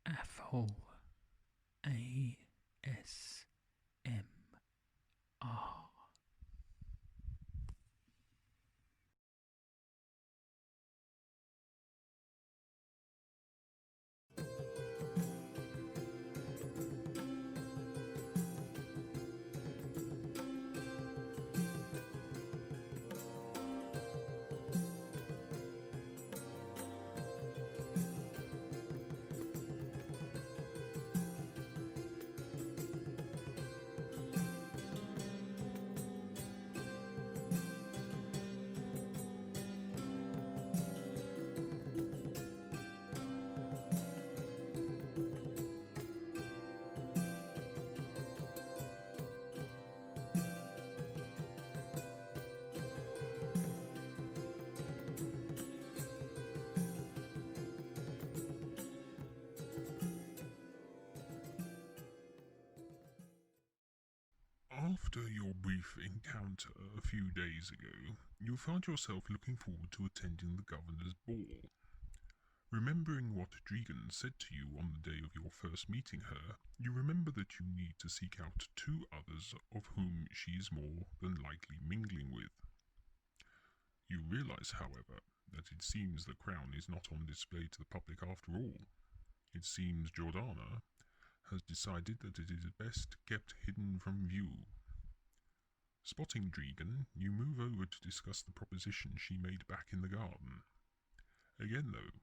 Apple ASMR. After your brief encounter a few days ago, you found yourself looking forward to attending the governor's ball. Remembering what Dregan said to you on the day of your first meeting her, you remember that you need to seek out two others of whom she is more than likely mingling with. You realize, however, that it seems the crown is not on display to the public after all. It seems Jordana has decided that it is best kept hidden from view. Spotting Dregan, you move over to discuss the proposition she made back in the garden. Again, though,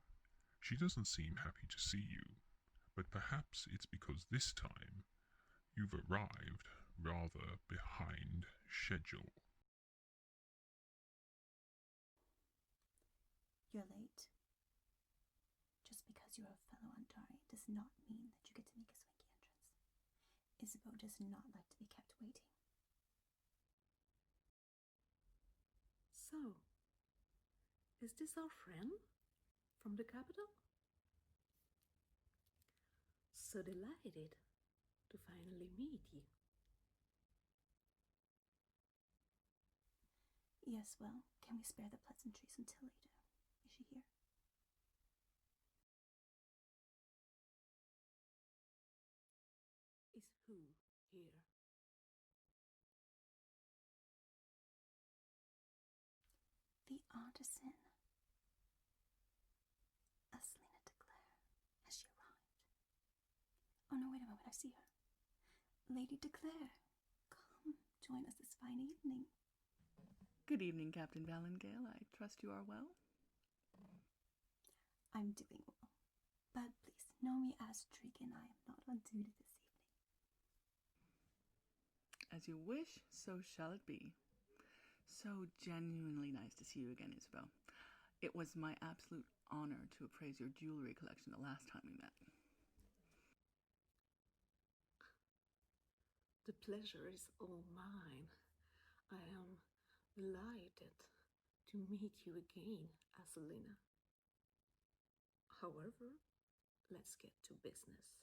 she doesn't seem happy to see you, but perhaps it's because this time you've arrived rather behind schedule. You're late. Just because you're a fellow Andari does not mean that you get to make a swanky entrance. Isabeau does not like to be kept waiting. So, is this our friend from the capital? So delighted to finally meet you. Yes, well, can we spare the pleasantries until later? Is she here? Is who here? The artisan. Aslina Declare. Has she arrived? Oh no, wait a moment, I see her. Lady Declare, come, join us this fine evening. Good evening, Captain Valengale. I trust you are well? I'm doing well. But please, know me as Dregan. I am not on duty this evening. As you wish, so shall it be. So genuinely nice to see you again, Isabel. It was my absolute honor to appraise your jewelry collection the last time we met. The pleasure is all mine. I am delighted to meet you again, Asalina. However, let's get to business.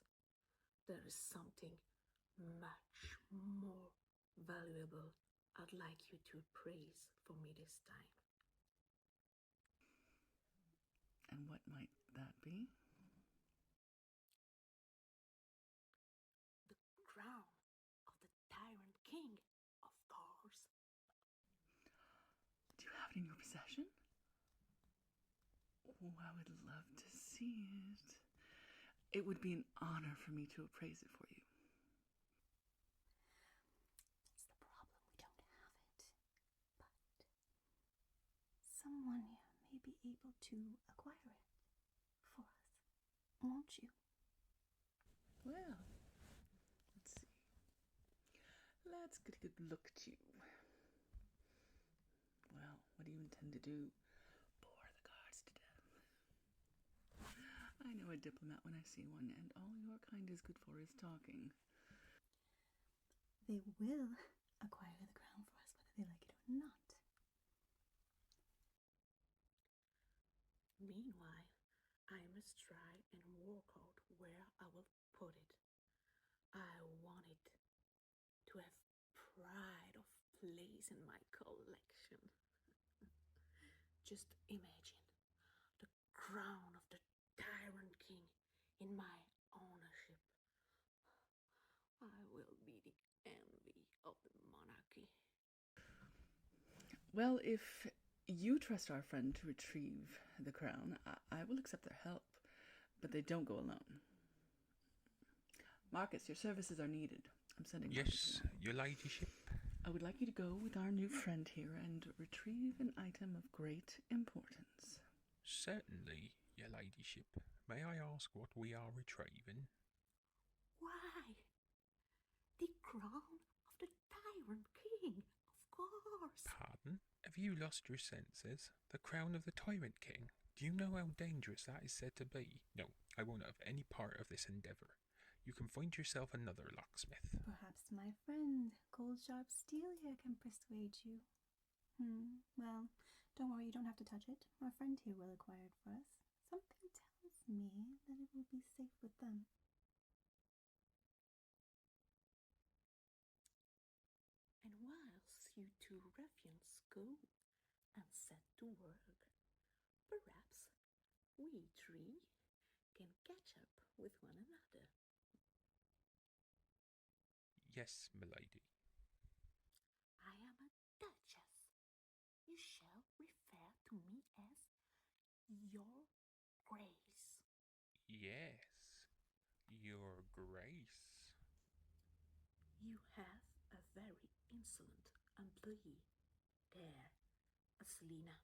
There is something much more valuable I'd like you to appraise for me this time. And what might that be? The crown of the Tyrant King, of course. Do you have it in your possession? Oh, I would love to see it. It would be an honor for me to appraise it for you. That's the problem, we don't have it. But someone here may be able to acquire it for us, won't you? Well, let's see. Let's get a good look at you. Well, what do you intend to do? Bore the guards to death? I know a diplomat when I see one, and all your kind is good for is talking. They will acquire the crown for us, whether they like it or not. Meanwhile, I must try and work out where I will put it. I want it to have pride of place in my collection. Just imagine the crown of the Tyrant King in my Well, if you trust our friend to retrieve the crown, I will accept their help, but they don't go alone. Marcus, your services are needed. I'm sending Marcus Yes, along. your ladyship. I would like you to go with our new friend here and retrieve an item of great importance. Certainly, your ladyship. May I ask what we are retrieving? Why? The crown of the Tyrant King, of course. Pardon? Have you lost your senses? The crown of the Tyrant King? Do you know how dangerous that is said to be? No, I won't have any part of this endeavour. You can find yourself another locksmith. Perhaps my friend, Cold Sharp Steel here, can persuade you. Well, don't worry, you don't have to touch it. Our friend here will acquire it for us. Something tells me that it will be safe with them. And whilst you two ruffians go and set to work, perhaps we three can catch up with one another. Yes, milady. I am a duchess. You shall refer to me as Your Grace. Yes, your grace. You have a very insolent employee there, Aslina.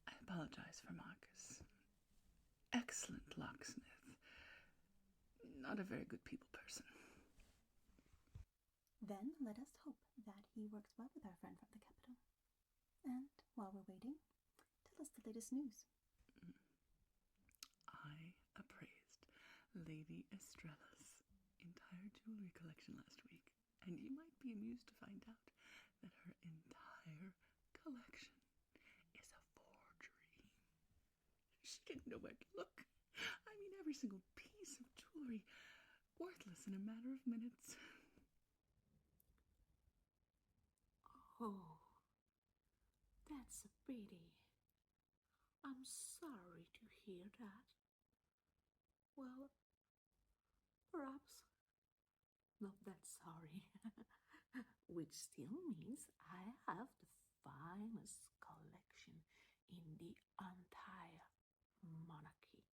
I apologize for Marcus. Excellent locksmith. Not a very good people person. Then let us hope that he works well with our friend from the capital. And while we're waiting, tell us the latest news. I appraised Lady Estrella's entire jewelry collection last week, and you might be amused to find out that her entire collection is a forgery. She didn't know where to look. I mean, every single piece of jewelry worthless in a matter of minutes. Oh, that's a pity. I'm sorry to hear that. Well, perhaps not that sorry. Which still means I have the finest collection in the entire monarchy.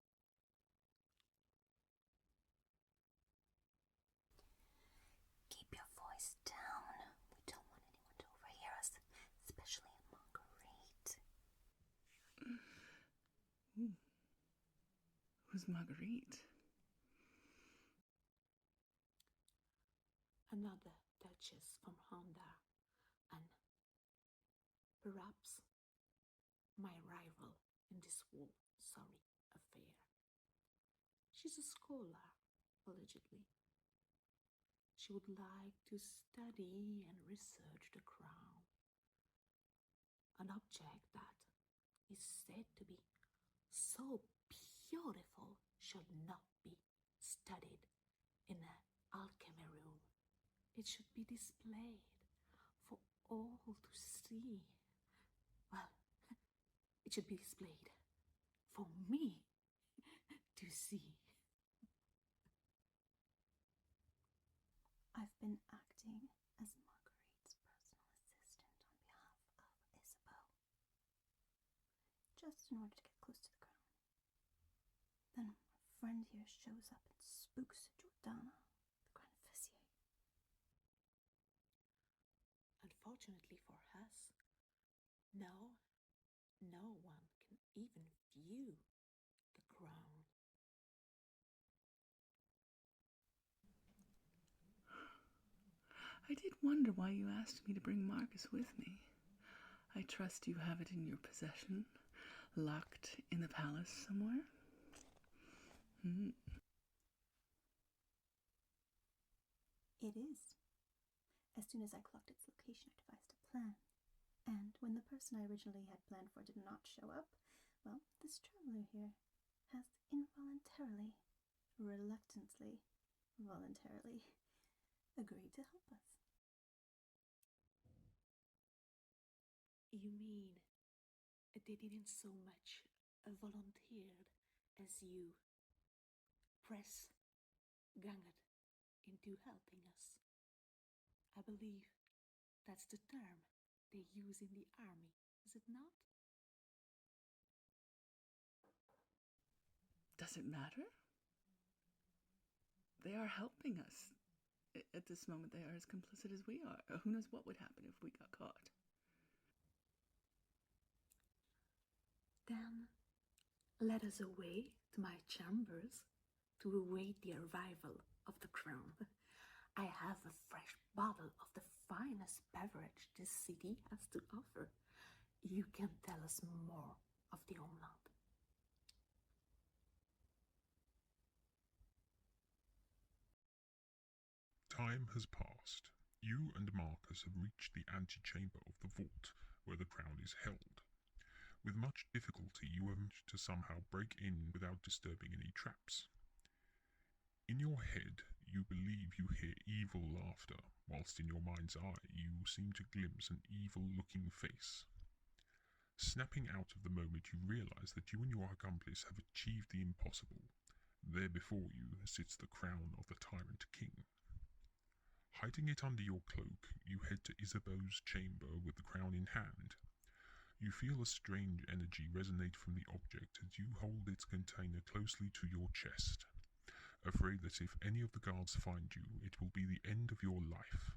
Keep your voice down. We don't want anyone to overhear us, especially in Marguerite. Who's Marguerite? Another duchess from Honda, and perhaps my rival in this sorry affair. She's a scholar, allegedly. She would like to study and research the crown, an object that is said to be so beautiful should not be studied in an alchemy room. It should be displayed for all to see. Well, it should be displayed for me to see. I've been acting as Marguerite's personal assistant on behalf of Isabeau, just in order to get close to the crown. Then our friend here shows up and spooks Jordana, the Grand Vizier. Unfortunately for us, no one can even view the crown. I did wonder why you asked me to bring Marcus with me. I trust you have it in your possession, locked in the palace somewhere? It is. As soon as I clocked its location, I devised a plan. And when the person I originally had planned for did not show up, well, this traveler here has involuntarily, reluctantly, voluntarily agreed to help us. You mean they didn't so much volunteered as you press ganged into helping us. I believe that's the term they use in the army, is it not? Does it matter? They are helping us. At this moment, they are as complicit as we are. Who knows what would happen if we got caught? Then let us away to my chambers to await the arrival of the crown. I have a fresh bottle of the finest beverage this city has to offer. You can tell us more of the homeland. Time has passed. You and Marcus have reached the antechamber of the vault where the crown is held. With much difficulty, you have managed to somehow break in without disturbing any traps. In your head, you believe you hear evil laughter, whilst in your mind's eye you seem to glimpse an evil-looking face. Snapping out of the moment you realize that you and your accomplice have achieved the impossible, there before you sits the crown of the Tyrant King. Hiding it under your cloak, you head to Isabeau's chamber with the crown in hand. You feel a strange energy resonate from the object as you hold its container closely to your chest, afraid that if any of the guards find you, it will be the end of your life.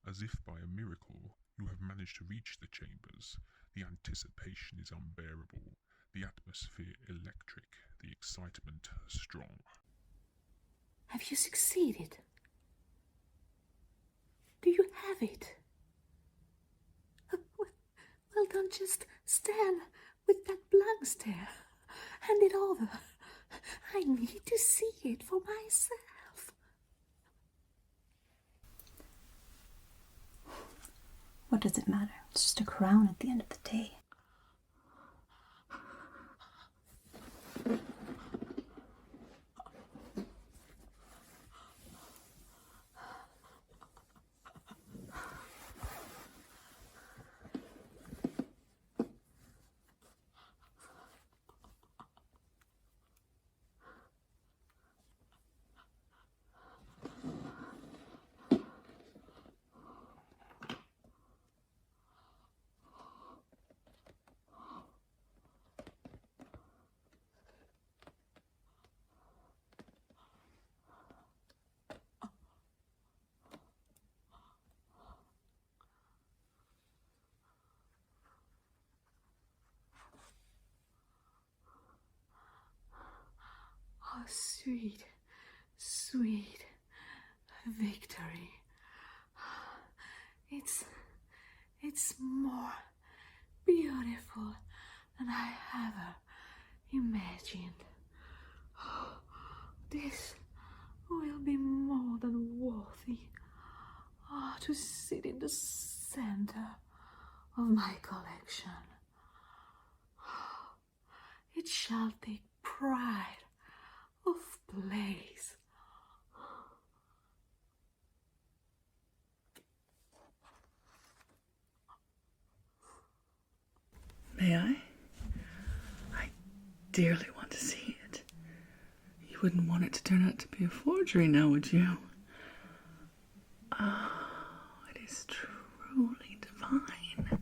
As if by a miracle, you have managed to reach the chambers. The anticipation is unbearable, the atmosphere electric, the excitement strong. Have you succeeded? Do you have it? Well, don't just stand with that blank stare. Hand it over. I need to see it for myself. What does it matter? It's just a crown at the end of the day. Oh, sweet, sweet victory. It's more beautiful than I ever imagined. This will be more than worthy to sit in the center of my collection. It shall take pride of place. May I? I dearly want to see it. You wouldn't want it to turn out to be a forgery now, would you? Oh, it is truly divine.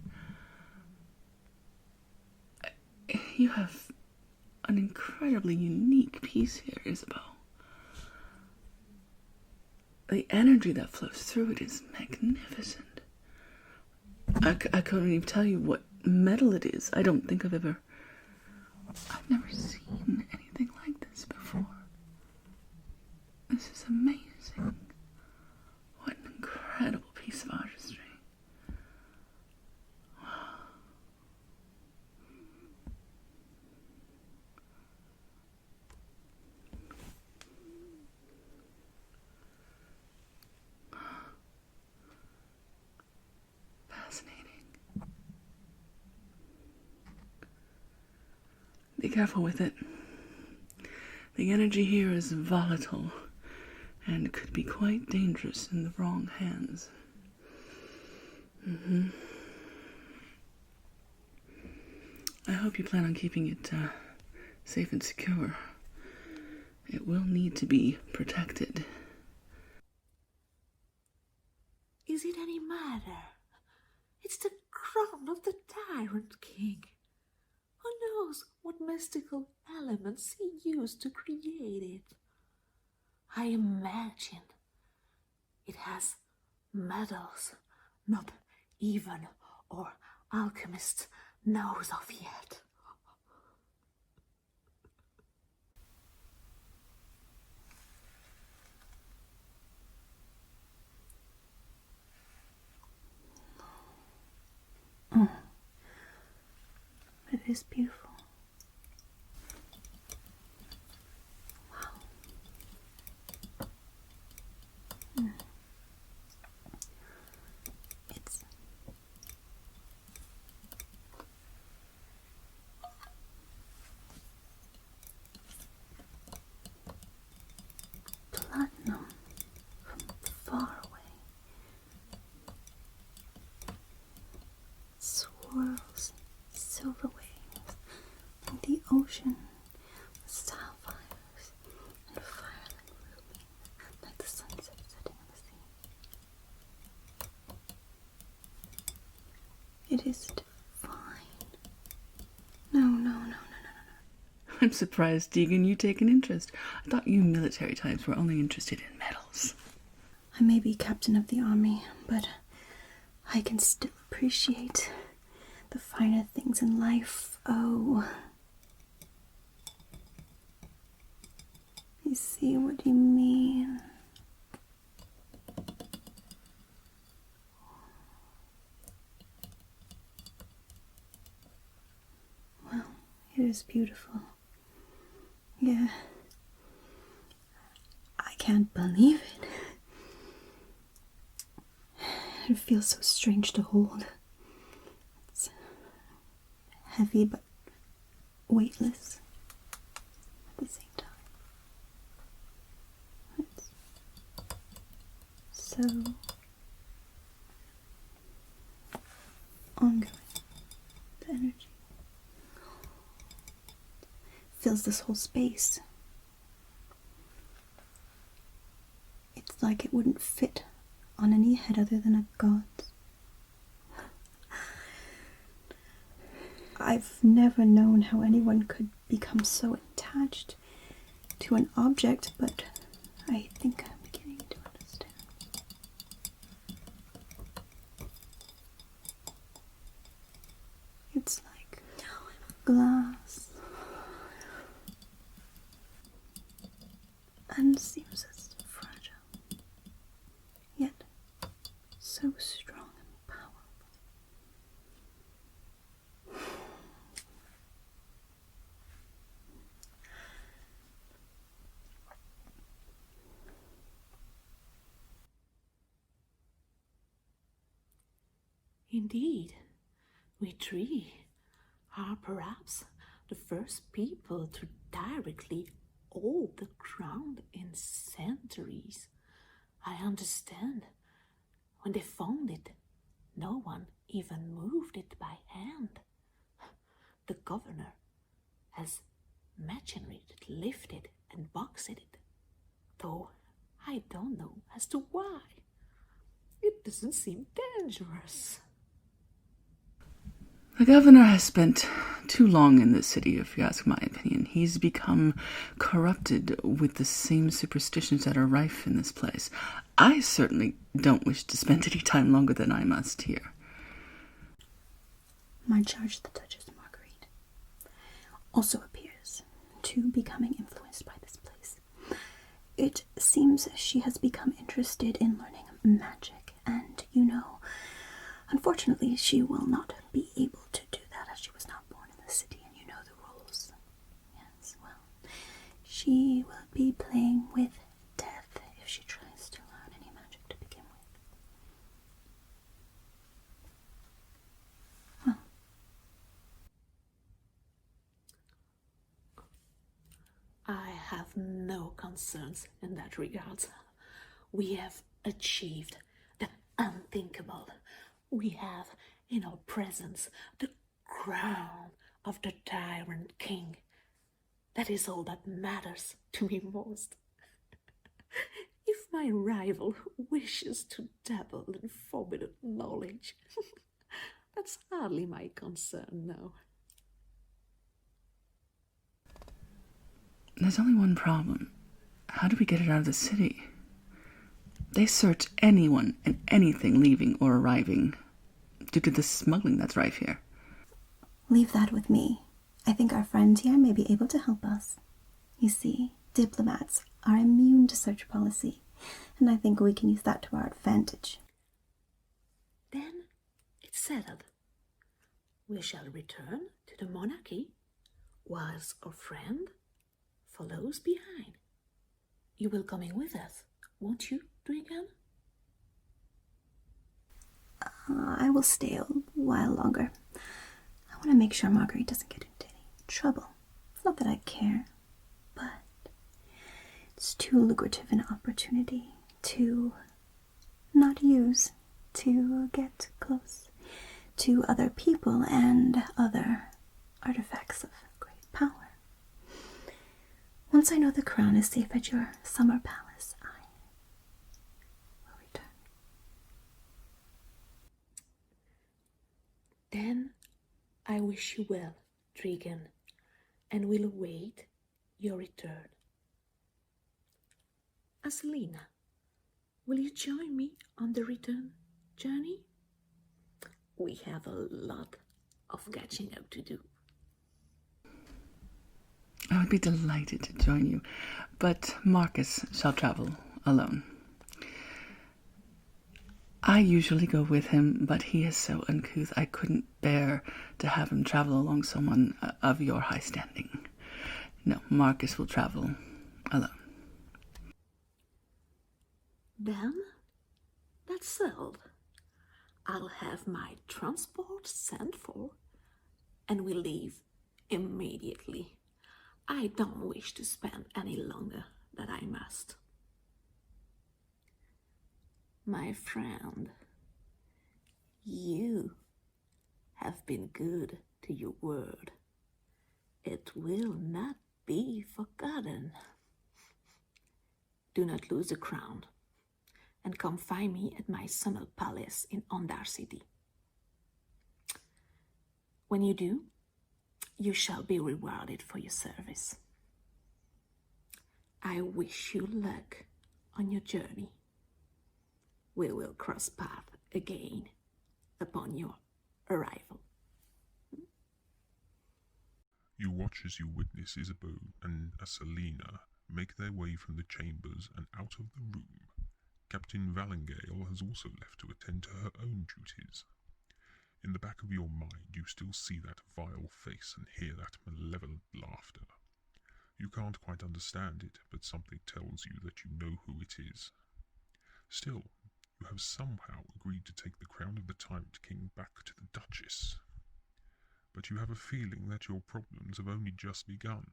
You have an incredibly unique piece here, Isabel. The energy that flows through it is magnificent. I couldn't even tell you what metal it is. I've never seen anything like this before. This is amazing. What an incredible piece of artistry. Fascinating. Be careful with it. The energy here is volatile and could be quite dangerous in the wrong hands. I hope you plan on keeping it safe and secure. It will need to be protected. Is it any matter? It's the crown of the Tyrant King. Who knows what mystical elements he used to create it? I imagine it has metals not even or alchemist knows of yet. Oh, it is beautiful. Wow. It's platinum from far away. Swirls silver waves like the ocean, sapphires and firelight ruby, like the sunset setting on the sea. It is divine. No. I'm surprised, Deegan, you take an interest. I thought you military types were only interested in medals. I may be captain of the army, but I can still appreciate the finer things in life. Oh, I see what you mean. Well, it is beautiful. Yeah. I can't believe it. It feels so strange to hold. It's heavy but weightless at the same time. It's so ongoing. The energy fills this whole space. It's like it wouldn't fit on any head other than a god's. I've never known how anyone could become so attached to an object, but I think I'm beginning to understand. It's like glass and seems as fragile, yet so strong and powerful. Indeed, we three are perhaps the first people to directly hold the crown in centuries. I understand. When they found it, no one even moved it by hand. The governor has machinery that lifted and boxed it, though I don't know as to why. It doesn't seem dangerous. The governor has spent too long in this city, if you ask my opinion. He's become corrupted with the same superstitions that are rife in this place. I certainly don't wish to spend any time longer than I must here. My charge, the Duchess Marguerite, also appears to becoming influenced by this place. It seems she has become interested in learning magic, and unfortunately she will not be able to do that as she was not born in the city, and you know the rules. Yes, well, she will be playing with death if she tries to learn any magic to begin with. Well, I have no concerns in that regard. We have achieved the unthinkable. We have in our presence the crown of the Tyrant King. That is all that matters to me most. If my rival wishes to dabble in forbidden knowledge, that's hardly my concern now. There's only one problem. How do we get it out of the city? They search anyone and anything leaving or arriving due to the smuggling that's rife here. Leave that with me. I think our friends here may be able to help us. You see, diplomats are immune to search policy, and I think we can use that to our advantage. Then it's settled. We shall return to the monarchy, whilst our friend follows behind. You will come in with us, won't you, Dragon? I will stay a while longer. I want to make sure Marguerite doesn't get into any trouble. It's not that I care, but it's too lucrative an opportunity to not use, to get close to other people and other artifacts of great power. Once I know the crown is safe at your summer palace, I will return. Then I wish you well, Dragon, and will await your return. Aselina, will you join me on the return journey? We have a lot of catching up to do. I would be delighted to join you, but Marcus shall travel alone. I usually go with him, but he is so uncouth I couldn't bear to have him travel along someone of your high standing. No, Marcus will travel alone. Then, that's settled. I'll have my transport sent for, and we'll leave immediately. I don't wish to spend any longer than I must. My friend, you have been good to your word. It will not be forgotten. Do not lose the crown, and come find me at my summer palace in Ondar City. When you do, you shall be rewarded for your service. I wish you luck on your journey. We will cross paths again upon your arrival. You watch as you witness Isabeau and Aselina make their way from the chambers and out of the room. Captain Valengale has also left to attend to her own duties. In the back of your mind, you still see that vile face and hear that malevolent laughter. You can't quite understand it, but something tells you that you know who it is. Still, you have somehow agreed to take the crown of the Tyrant King back to the Duchess. But you have a feeling that your problems have only just begun,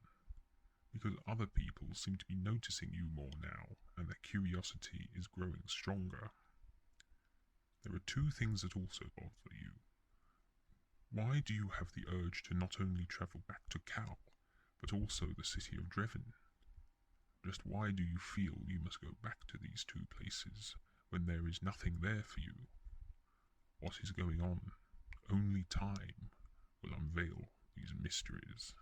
because other people seem to be noticing you more now, and their curiosity is growing stronger. There are two things that also bother you. Why do you have the urge to not only travel back to Cal, but also the city of Dreven? Just why do you feel you must go back to these two places when there is nothing there for you? What is going on? Only time will unveil these mysteries.